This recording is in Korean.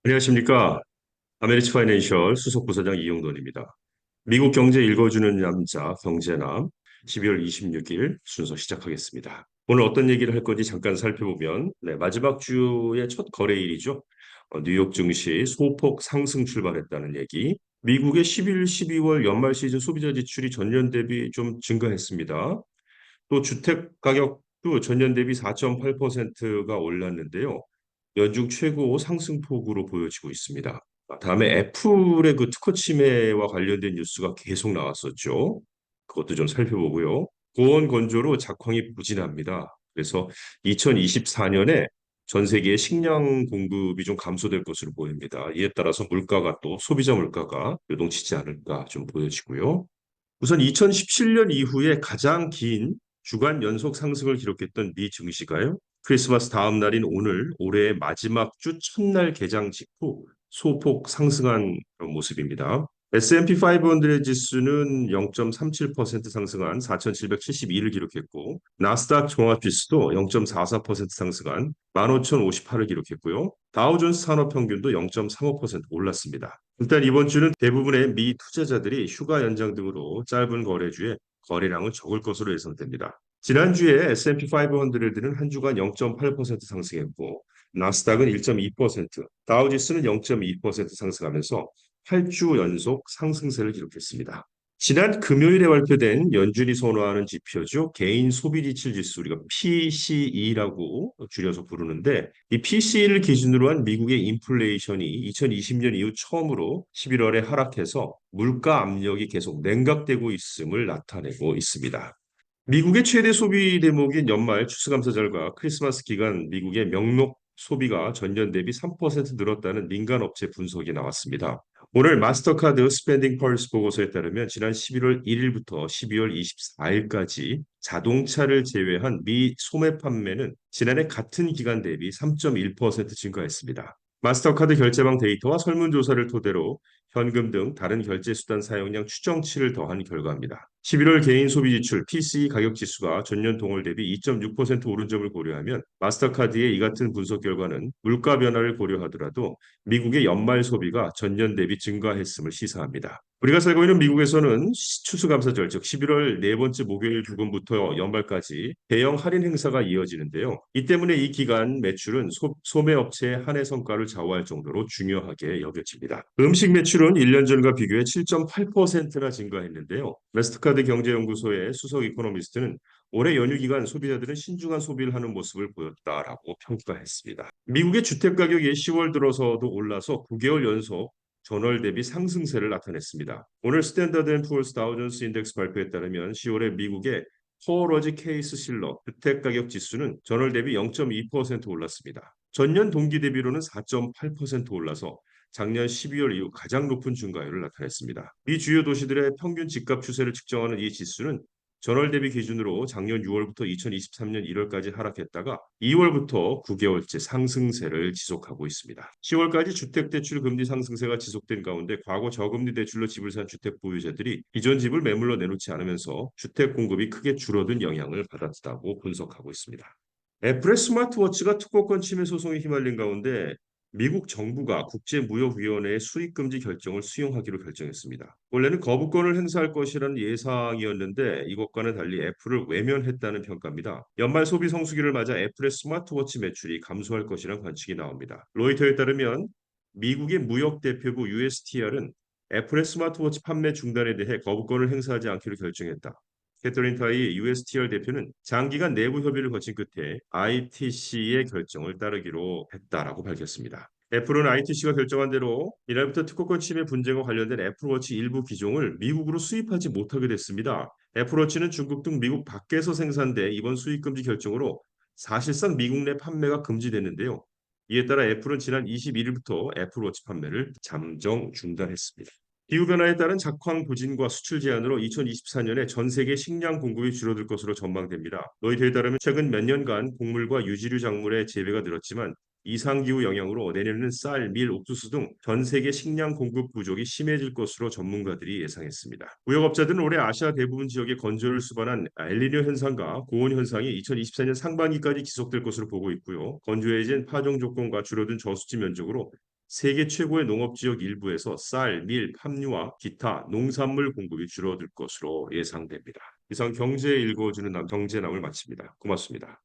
안녕하십니까. 아메리츠 파이낸셜 수석부사장 이용돈입니다. 미국 경제 읽어주는 남자 경제남 12월 26일 순서 시작하겠습니다. 오늘 어떤 얘기를 할 건지 잠깐 살펴보면 마지막 주의 첫 거래일이죠. 뉴욕 증시 소폭 상승 출발했다는 얘기. 미국의 11, 12월 연말 시즌 소비자 지출이 전년 대비 좀 증가했습니다. 또 주택 가격도 전년 대비 4.8%가 올랐는데요. 연중 최고 상승폭으로 보여지고 있습니다. 다음에 애플의 그 특허 침해와 관련된 뉴스가 계속 나왔었죠. 그것도 좀 살펴보고요. 고온 건조로 작황이 부진합니다. 그래서 2024년에 전 세계의 식량 공급이 좀 감소될 것으로 보입니다. 이에 따라서 물가가 또 소비자 물가가 요동치지 않을까 좀 보여지고요. 우선 2017년 이후에 가장 긴 주간 연속 상승을 기록했던 미 증시가요. 크리스마스 다음 날인 오늘 올해의 마지막 주 첫날 개장 직후 소폭 상승한 그런 모습입니다. S&P 500 지수는 0.37% 상승한 4,772를 기록했고 나스닥 종합지수도 0.44% 상승한 15,058을 기록했고요. 다우존스 산업평균도 0.35% 올랐습니다. 일단 이번 주는 대부분의 미 투자자들이 휴가 연장 등으로 짧은 거래주에 거래량은 적을 것으로 예상됩니다. 지난주에 S&P 500는 한 주간 0.8% 상승했고 나스닥은 1.2%, 다우지수는 0.2% 상승하면서 8주 연속 상승세를 기록했습니다. 지난 금요일에 발표된 연준이 선호하는 지표죠. 개인 소비 지출 지수, 우리가 PCE라고 줄여서 부르는데 이 PCE를 기준으로 한 미국의 인플레이션이 2020년 이후 처음으로 11월에 하락해서 물가 압력이 계속 냉각되고 있음을 나타내고 있습니다. 미국의 최대 소비 대목인 연말 추수감사 절과 크리스마스 기간 미국의 명목 소비가 전년 대비 3% 늘었다는 민간 업체 분석이 나왔습니다. 오늘 마스터카드 스pen딩 펄스 보고서에 따르면 지난 11월 1일부터 12월 24일까지 자동차를 제외한 미 소매 판매는 지난해 같은 기간 대비 3.1% 증가했습니다. 마스터카드 결제방 데이터와 설문조사를 토대로 현금 등 다른 결제 수단 사용량 추정치를 더한 결과입니다. 11월 개인 소비 지출 PCE 가격 지수가 전년 동월 대비 2.6% 오른 점을 고려하면 마스터카드의 이 같은 분석 결과는 물가 변화를 고려하더라도 미국의 연말 소비가 전년 대비 증가했음을 시사합니다. 우리가 살고 있는 미국에서는 추수감사절, 즉 11월 네 번째 목요일 부근부터 연말까지 대형 할인 행사가 이어지는데요. 이 때문에 이 기간 매출은 소매업체의 한 해 성과를 좌우할 정도로 중요하게 여겨집니다. 음식 매출은 1년 전과 비교해 7.8%나 증가했는데요. 마스터카드 경제연구소의 수석 이코노미스트는 올해 연휴 기간 소비자들은 신중한 소비를 하는 모습을 보였다라고 평가했습니다. 미국의 주택 가격이 10월 들어서도 올라서 9개월 연속 전월 대비 상승세를 나타냈습니다. 오늘 스탠다드 앤 푸어스 다우존스 인덱스 발표에 따르면 10월에 미국의 포어러지 케이스 실러 주택 가격 지수는 전월 대비 0.2% 올랐습니다. 전년 동기 대비로는 4.8% 올라서 작년 12월 이후 가장 높은 증가율을 나타냈습니다. 미 주요 도시들의 평균 집값 추세를 측정하는 이 지수는 전월 대비 기준으로 작년 6월부터 2023년 1월까지 하락했다가 2월부터 9개월째 상승세를 지속하고 있습니다. 10월까지 주택대출 금리 상승세가 지속된 가운데 과거 저금리 대출로 집을 산 주택 보유자들이 기존 집을 매물로 내놓지 않으면서 주택 공급이 크게 줄어든 영향을 받았다고 분석하고 있습니다. 애플의 스마트워치가 특허권 침해 소송에 휘말린 가운데 미국 정부가 국제무역위원회의 수입금지 결정을 수용하기로 결정했습니다. 원래는 거부권을 행사할 것이라는 예상이었는데 이것과는 달리 애플을 외면했다는 평가입니다. 연말 소비 성수기를 맞아 애플의 스마트워치 매출이 감소할 것이라는 관측이 나옵니다. 로이터에 따르면 미국의 무역대표부 USTR은 애플의 스마트워치 판매 중단에 대해 거부권을 행사하지 않기로 결정했다. 캐터린 타이 USTR 대표는 장기간 내부 협의를 거친 끝에 ITC의 결정을 따르기로 했다라고 밝혔습니다. 애플은 ITC가 결정한 대로 이날부터 특허권 침해 분쟁과 관련된 애플워치 일부 기종을 미국으로 수입하지 못하게 됐습니다. 애플워치는 중국 등 미국 밖에서 생산돼 이번 수입 금지 결정으로 사실상 미국 내 판매가 금지됐는데요. 이에 따라 애플은 지난 21일부터 애플워치 판매를 잠정 중단했습니다. 기후변화에 따른 작황 부진과 수출 제한으로 2024년에 전 세계 식량 공급이 줄어들 것으로 전망됩니다. 로이터에 따르면 최근 몇 년간 곡물과 유지류 작물의 재배가 늘었지만 이상기후 영향으로 내년에는 쌀, 밀, 옥수수 등 전 세계 식량 공급 부족이 심해질 것으로 전문가들이 예상했습니다. 무역업자들은 올해 아시아 대부분 지역의 건조를 수반한 엘니뇨 현상과 고온 현상이 2024년 상반기까지 지속될 것으로 보고 있고요. 건조해진 파종 조건과 줄어든 저수지 면적으로 세계 최고의 농업지역 일부에서 쌀, 밀, 팜유와 기타 농산물 공급이 줄어들 것으로 예상됩니다. 이상 경제 읽어주는 경제남을 마칩니다. 고맙습니다.